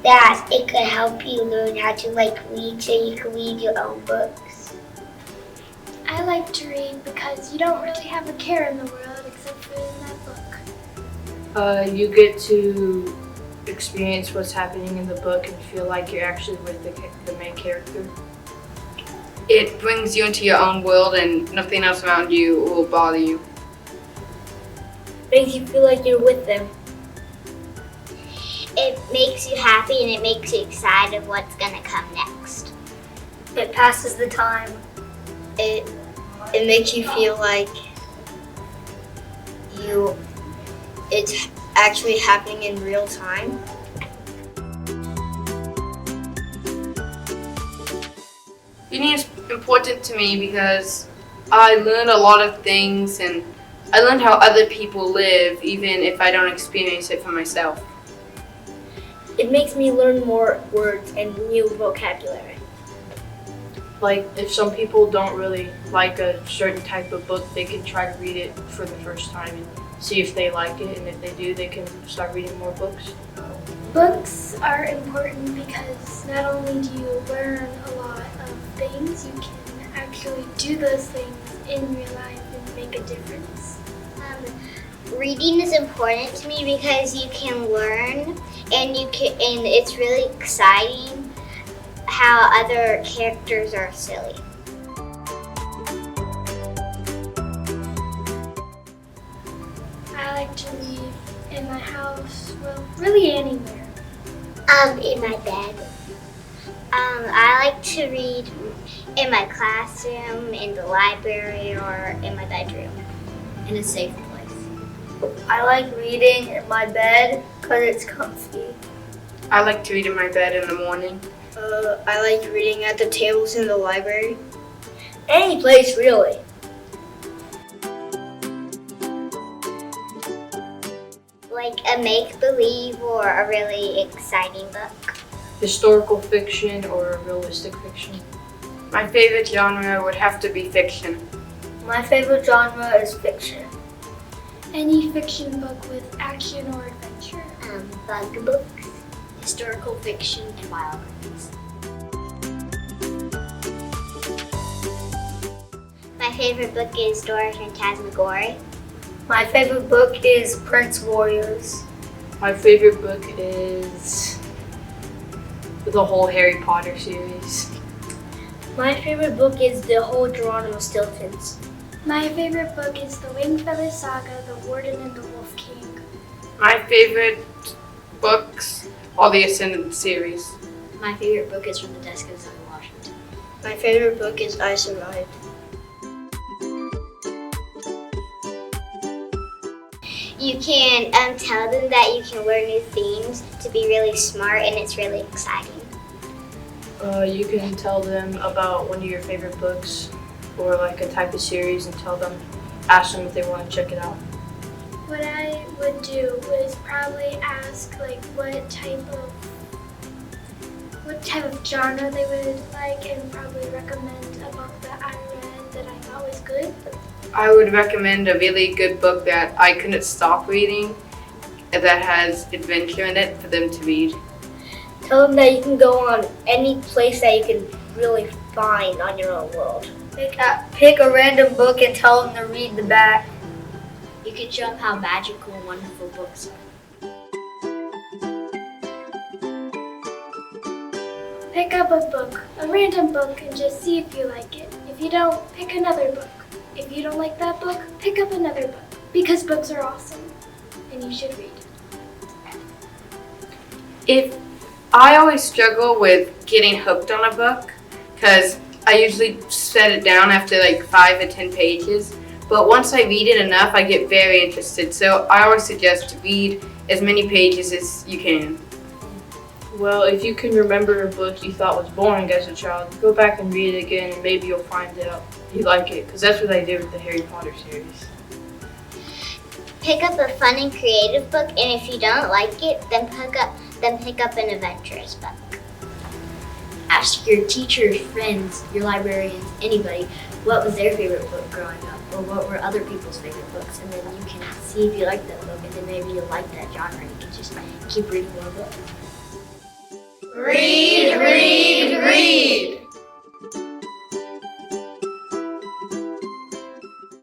That it could help you learn how to read so you can read your own books. I like to read because you don't really have a care in the world except for in that book. You get to experience what's happening in the book and feel like you're actually with the main character. It brings you into your own world and nothing else around you will bother you. Makes you feel like you're with them. It makes you happy and it makes you excited what's gonna come next. It passes the time. It makes you feel like it's actually happening in real time. Reading is important to me because I learned a lot of things and I learned how other people live even if I don't experience it for myself. It makes me learn more words and new vocabulary. Like, if some people don't really like a certain type of book, they can try to read it for the first time and see if they like it, and if they do, they can start reading more books. Books are important because not only do you learn a lot of things, you can actually do those things in real life and make a difference. Reading is important to me because you can learn and it's really exciting how other characters are silly. I like to read in my house, well, really anywhere. In my bed. I like to read in my classroom, in the library, or in my bedroom. In a safe place. I like reading in my bed because it's comfy. I like to read in my bed in the morning. I like reading at the tables in the library. Any place, really. Like a make-believe or a really exciting book. Historical fiction or realistic fiction. My favorite genre would have to be fiction. My favorite genre is fiction. Any fiction book with action or adventure. Bug books. Historical fiction and biographies. My favorite book is Dora Phantasmagoria. My favorite book is Prince Warriors. My favorite book is the whole Harry Potter series. My favorite book is the whole Geronimo Stiltons. My favorite book is The Wingfeather Saga, The Warden and the Wolf King. My favorite books are the Ascendant series. My favorite book is From the Desk of Zoe Washington. My favorite book is I Survived. You can tell them that you can learn new things to be really smart and it's really exciting. You can tell them about one of your favorite books or like a type of series and ask them if they want to check it out. What I would do is probably ask what type of genre they would like and probably recommend a book that I read that I thought was good. I would recommend a really good book that I couldn't stop reading that has adventure in it for them to read. Tell them that you can go on any place that you can really find on your own world. Pick a random book and tell them to read the back. You can show them how magical and wonderful books are. Pick up a book, a random book, and just see if you like it. If you don't, pick another book. If you don't like that book, pick up another book. Because books are awesome, and you should read. I always struggle with getting hooked on a book because I usually set it down after 5 or 10 pages. But once I read it enough, I get very interested. So I always suggest to read as many pages as you can. Well, if you can remember a book you thought was boring as a child, go back and read it again and maybe you'll find out you like it, because that's what I did with the Harry Potter series. Pick up a fun and creative book, and if you don't like it, then pick up an adventurous book. ask your teachers, friends, your librarians, anybody, what was their favorite book growing up, or what were other people's favorite books, and then you can see if you like that book, and then maybe you'll like that genre, and you can just keep reading more books. Read, read, read!